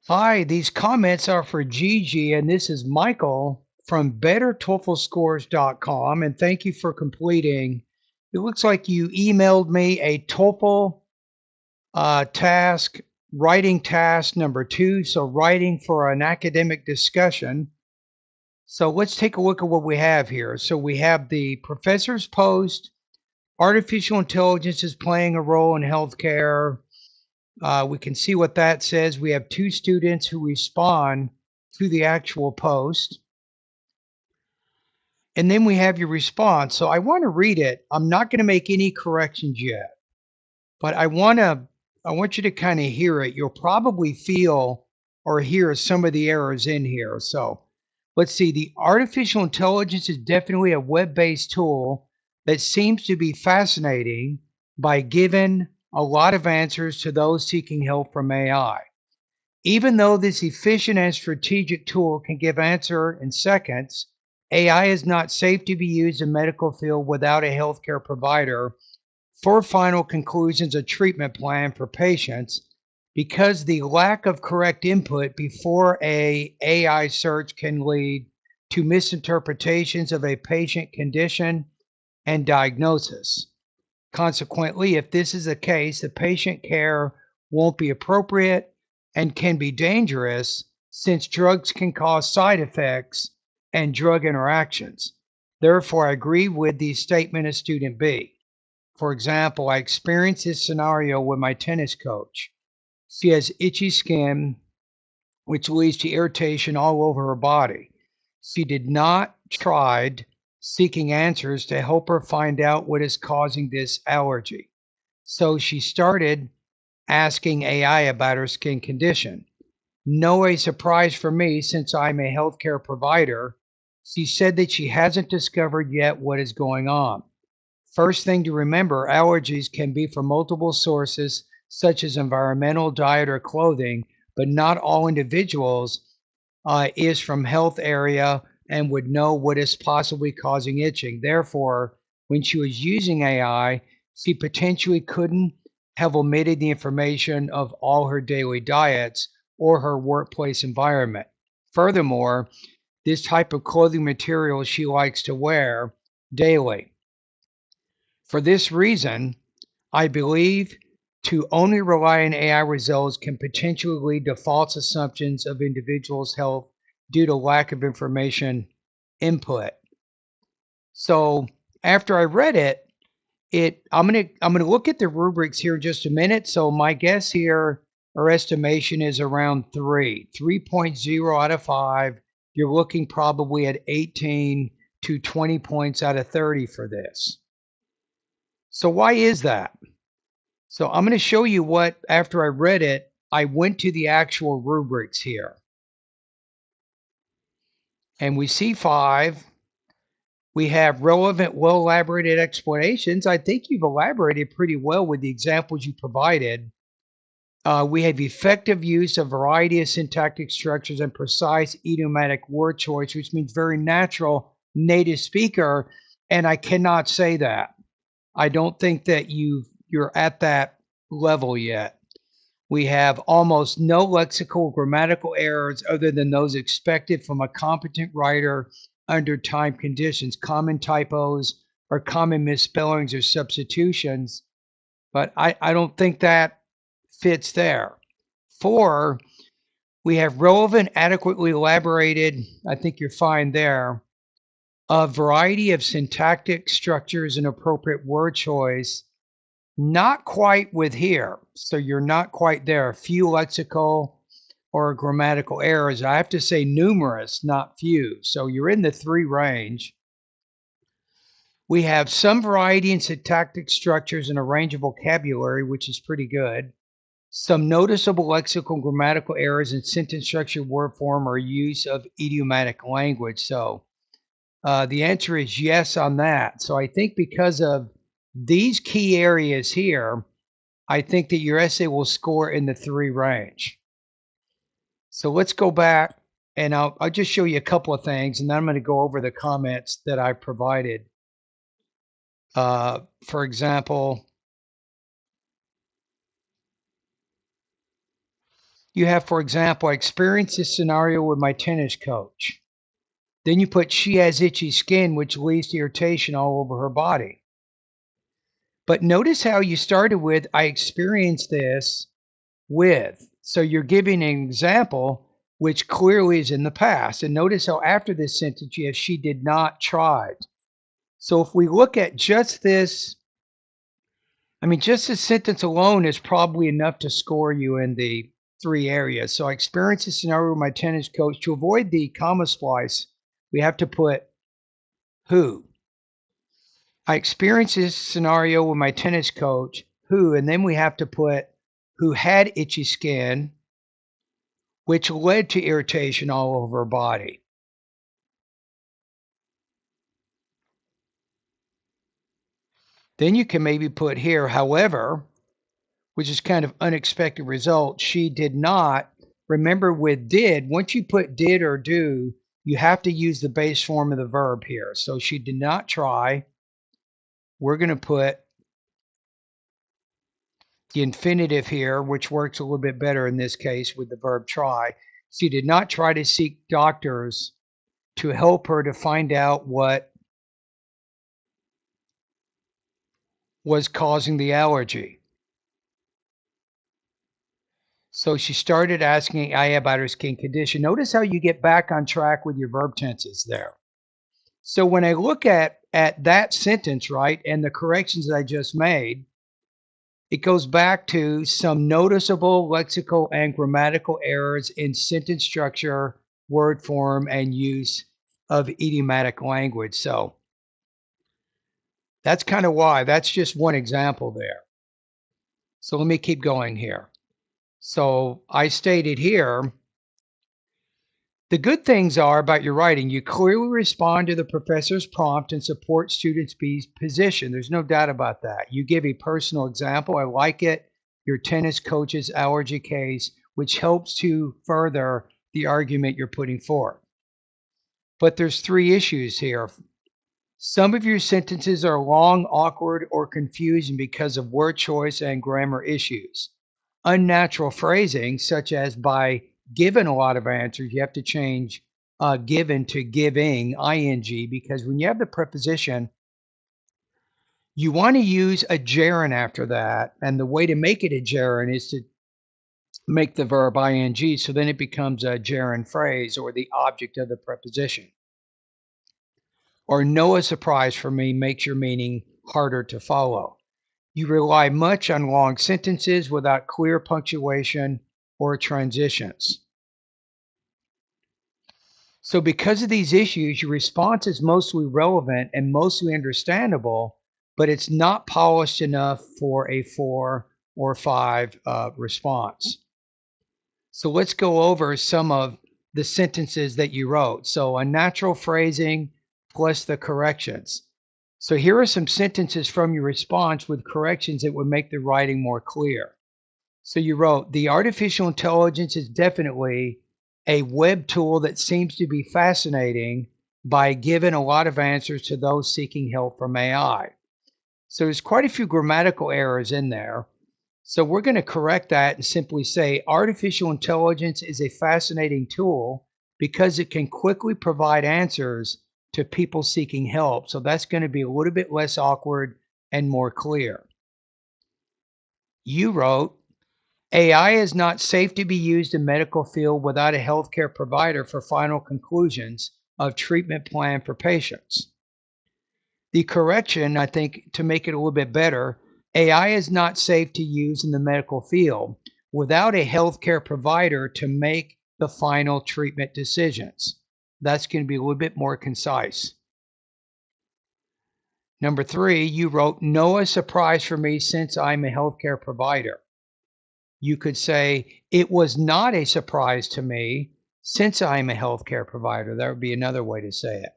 Hi, these comments are for Gigi, and this is Michael from bettertoeflscores.com. And thank you for completing. It looks like you emailed me a TOEFL task, writing task number 2. So, writing for an academic discussion. So, let's take a look at what we have here. So, we have the professor's post, artificial intelligence is playing a role in healthcare. We can see what that says. We have 2 students who respond to the actual post. And then we have your response. So I want to read it. I'm not going to make any corrections yet, but I want you to kind of hear it. You'll probably feel or hear some of the errors in here. So let's see. The artificial intelligence is definitely a web-based tool that seems to be fascinating by giving a lot of answers to those seeking help from AI. Even though this efficient and strategic tool can give answer in seconds, AI is not safe to be used in medical field without a healthcare provider for final conclusions or treatment plan for patients, because the lack of correct input before a AI search can lead to misinterpretations of a patient condition and diagnosis. Consequently, if this is the case, the patient care won't be appropriate and can be dangerous, since drugs can cause side effects and drug interactions. Therefore, I agree with the statement of student B. For example, I experienced this scenario with my tennis coach. She has itchy skin, which leads to irritation all over her body. She did not tried seeking answers to help her find out what is causing this allergy. So she started asking AI about her skin condition. No a surprise for me since I'm a healthcare provider. She said that she hasn't discovered yet what is going on. First thing to remember, allergies can be from multiple sources, such as environmental, diet, or clothing, but not all individuals is from health area and would know what is possibly causing itching. Therefore, when she was using AI, she potentially couldn't have omitted the information of all her daily diets or her workplace environment. Furthermore, this type of clothing material she likes to wear daily. For this reason, I believe to only rely on AI results can potentially lead to false assumptions of individuals' health due to lack of information input. So after I read it, I'm gonna look at the rubrics here in just a minute. So my guess here or estimation is around 3.0 out of 5. You're looking probably at 18 to 20 points out of 30 for this. So why is that? So I'm going to show you what, after I read it, I went to the actual rubrics here. And we see 5. We have relevant, well-elaborated explanations. I think you've elaborated pretty well with the examples you provided. We have effective use of variety of syntactic structures and precise idiomatic word choice, which means very natural native speaker. And I cannot say that. I don't think that you're at that level yet. We have almost no lexical grammatical errors other than those expected from a competent writer under time conditions, common typos or common misspellings or substitutions. But I don't think that fits there. 4, we have relevant, adequately elaborated, I think you're fine there, a variety of syntactic structures and appropriate word choice. Not quite with here. So you're not quite there. Few lexical or grammatical errors. I have to say numerous, not few. So you're in the 3 range. We have some variety in syntactic structures and a range of vocabulary, which is pretty good. Some noticeable lexical and grammatical errors in sentence structure, word form, or use of idiomatic language. So the answer is yes on that. So I think because of these key areas here, I think that your essay will score in the 3 range. So let's go back and I'll just show you a couple of things, and then I'm going to go over the comments that I provided. For example, You have, for example, I experienced this scenario with my tennis coach. Then you put she has itchy skin, which leads to irritation all over her body. But notice how you started with, I experienced this with. So you're giving an example which clearly is in the past. And notice how after this sentence you have she did not try. So if we look at just this, just this sentence alone is probably enough to score you in the 3 areas. So I experienced a scenario with my tennis coach. To avoid the comma splice, we have to put who. I experienced this scenario with my tennis coach, who, and then we have to put who had itchy skin, which led to irritation all over her body. Then you can maybe put here, however, which is kind of unexpected result. She did not. Remember with did, once you put did or do, you have to use the base form of the verb here. So she did not try. We're going to put the infinitive here, which works a little bit better in this case with the verb try. She did not try to seek doctors to help her to find out what was causing the allergy. So she started asking Aya about her skin condition. Notice how you get back on track with your verb tenses there. So when I look at that sentence, right, and the corrections that I just made, it goes back to some noticeable lexical and grammatical errors in sentence structure, word form, and use of idiomatic language. So that's kind of why. That's just one example there. So let me keep going here. So I stated here, the good things are about your writing. You clearly respond to the professor's prompt and support students' position. There's no doubt about that. You give a personal example. I like it. Your tennis coach's allergy case, which helps to further the argument you're putting forth. But there's 3 issues here. Some of your sentences are long, awkward, or confusing because of word choice and grammar issues. Unnatural phrasing, such as by given a lot of answers, you have to change given to giving, ing, because when you have the preposition, you want to use a gerund after that. And the way to make it a gerund is to make the verb ing, so then it becomes a gerund phrase or the object of the preposition. Or no a surprise for me makes your meaning harder to follow. You rely much on long sentences without clear punctuation or transitions. So because of these issues, your response is mostly relevant and mostly understandable, but it's not polished enough for a 4 or 5 response. So let's go over some of the sentences that you wrote. So unnatural phrasing plus the corrections. So here are some sentences from your response with corrections that would make the writing more clear. So you wrote, the artificial intelligence is definitely a web tool that seems to be fascinating by giving a lot of answers to those seeking help from AI. So there's quite a few grammatical errors in there. So we're going to correct that and simply say artificial intelligence is a fascinating tool because it can quickly provide answers to people seeking help. So that's going to be a little bit less awkward and more clear. You wrote, AI is not safe to be used in medical field without a healthcare provider for final conclusions of treatment plan for patients. The correction, I think, to make it a little bit better, AI is not safe to use in the medical field without a healthcare provider to make the final treatment decisions. That's going to be a little bit more concise. Number 3, you wrote, no a surprise for me since I'm a healthcare provider. You could say, it was not a surprise to me since I'm a healthcare provider. That would be another way to say it.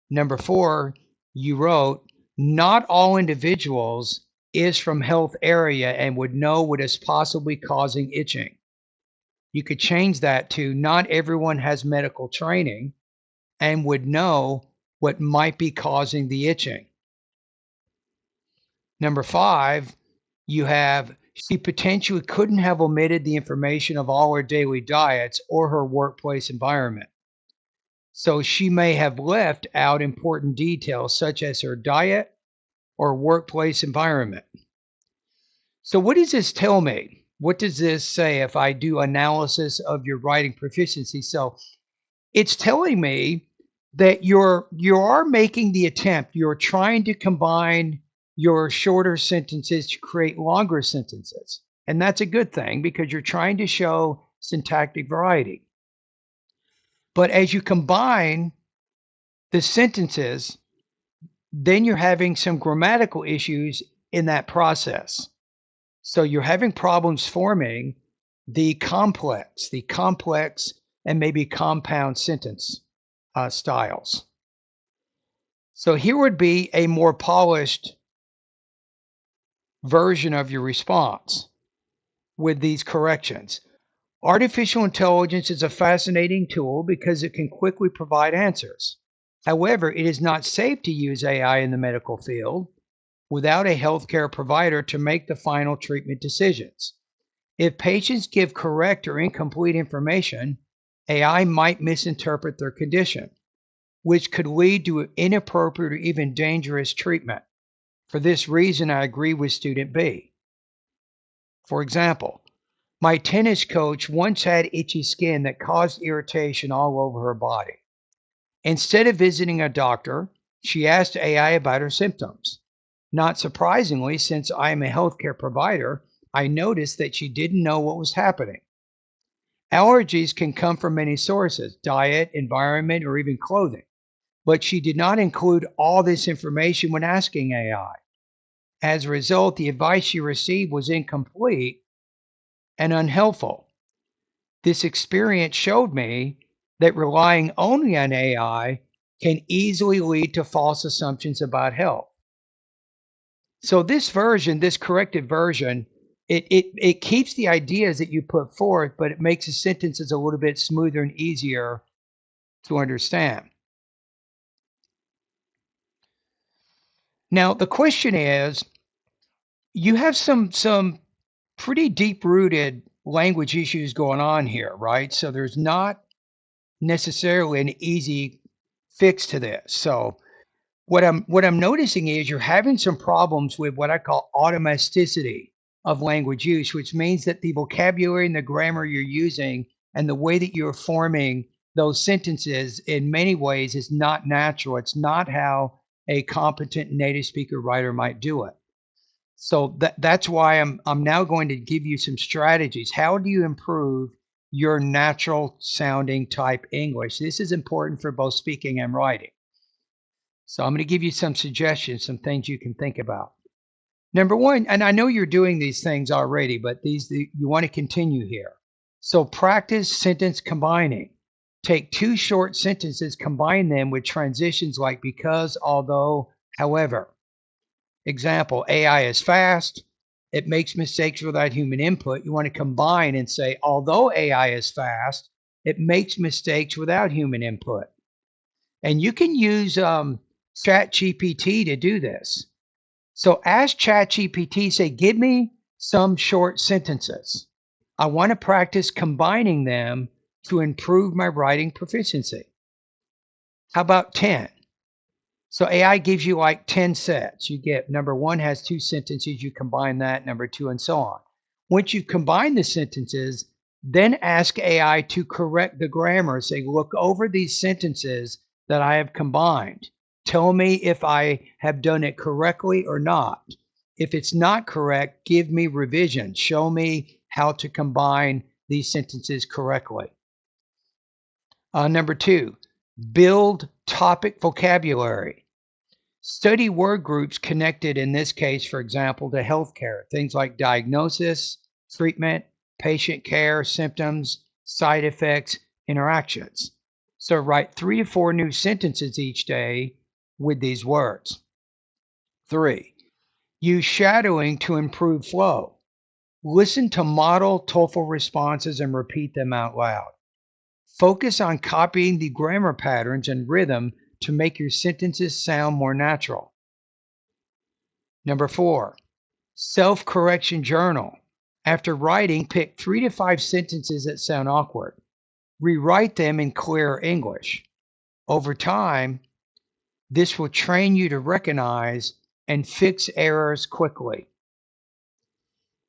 Number 4, you wrote, not all individuals is from health area and would know what is possibly causing itching. You could change that to not everyone has medical training and would know what might be causing the itching. Number 5, you have She potentially couldn't have omitted the information of all her daily diets or her workplace environment. So she may have left out important details such as her diet or workplace environment. So what does this tell me? What does this say if I do analysis of your writing proficiency? So it's telling me that you are making the attempt. You're trying to combine your shorter sentences to create longer sentences. And that's a good thing because you're trying to show syntactic variety. But as you combine the sentences, then you're having some grammatical issues in that process. So you're having problems forming the complex and maybe compound sentence styles. So here would be a more polished version of your response with these corrections. Artificial intelligence is a fascinating tool because it can quickly provide answers. However, it is not safe to use AI in the medical field without a healthcare provider to make the final treatment decisions. If patients give correct or incomplete information, AI might misinterpret their condition, which could lead to inappropriate or even dangerous treatment. For this reason, I agree with student B. For example, my tennis coach once had itchy skin that caused irritation all over her body. Instead of visiting a doctor, she asked AI about her symptoms. Not surprisingly, since I am a healthcare provider, I noticed that she didn't know what was happening. Allergies can come from many sources: diet, environment, or even clothing. But she did not include all this information when asking AI. As a result, the advice she received was incomplete and unhelpful. This experience showed me that relying only on AI can easily lead to false assumptions about health. So this version, this corrected version, it keeps the ideas that you put forth, but it makes the sentences a little bit smoother and easier to understand. Now, the question is, you have some pretty deep-rooted language issues going on here, right? So there's not necessarily an easy fix to this. So what I'm noticing is you're having some problems with what I call automaticity of language use, which means that the vocabulary and the grammar you're using and the way that you're forming those sentences in many ways is not natural. It's not how a competent native speaker writer might do it. So that's why I'm now going to give you some strategies. How do you improve your natural sounding type English? This is important for both speaking and writing. So I'm going to give you some suggestions, some things you can think about. Number one, and I know you're doing these things already, but you want to continue here. So practice sentence combining. Take two short sentences, combine them with transitions like because, although, however. Example, AI is fast. It makes mistakes without human input. You want to combine and say, although AI is fast, it makes mistakes without human input. And you can use ChatGPT to do this. So ask ChatGPT, say, give me some short sentences. I want to practice combining them to improve my writing proficiency. How about 10? So AI gives you like 10 sets. You get number one has two sentences, you combine that, number two, and so on. Once you combine the sentences, then ask AI to correct the grammar. Say, look over these sentences that I have combined. Tell me if I have done it correctly or not. If it's not correct, give me revision. Show me how to combine these sentences correctly. Number two, build topic vocabulary. Study word groups connected, in this case, for example, to healthcare. Things like diagnosis, treatment, patient care, symptoms, side effects, interactions. So write 3 to 4 new sentences each day with these words. 3, use shadowing to improve flow. Listen to model TOEFL responses and repeat them out loud. Focus on copying the grammar patterns and rhythm to make your sentences sound more natural. Number 4, self-correction journal. After writing, pick 3 to 5 sentences that sound awkward. Rewrite them in clear English. Over time, this will train you to recognize and fix errors quickly.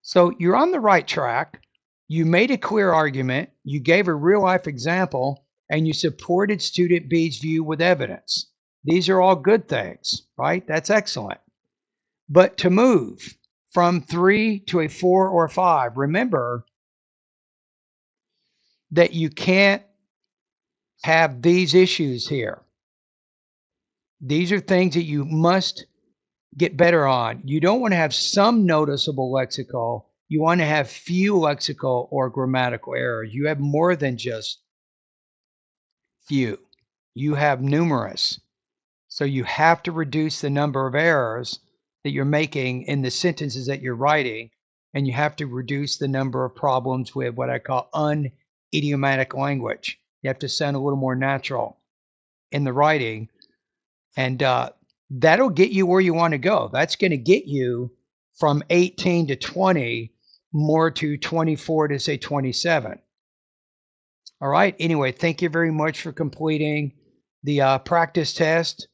So you're on the right track. You made a clear argument, you gave a real-life example, and you supported student B's view with evidence. These are all good things, right? That's excellent. But to move from 3 to a 4 or 5, remember that you can't have these issues here. These are things that you must get better on. You don't want to have some noticeable lexical. You want to have few lexical or grammatical errors. You have more than just few. You have numerous. So you have to reduce the number of errors that you're making in the sentences that you're writing, and you have to reduce the number of problems with what I call unidiomatic language. You have to sound a little more natural in the writing, and that'll get you where you want to go. That's going to get you from 18 to 20 more to 24 to say 27. All right. Anyway, thank you very much for completing the practice test.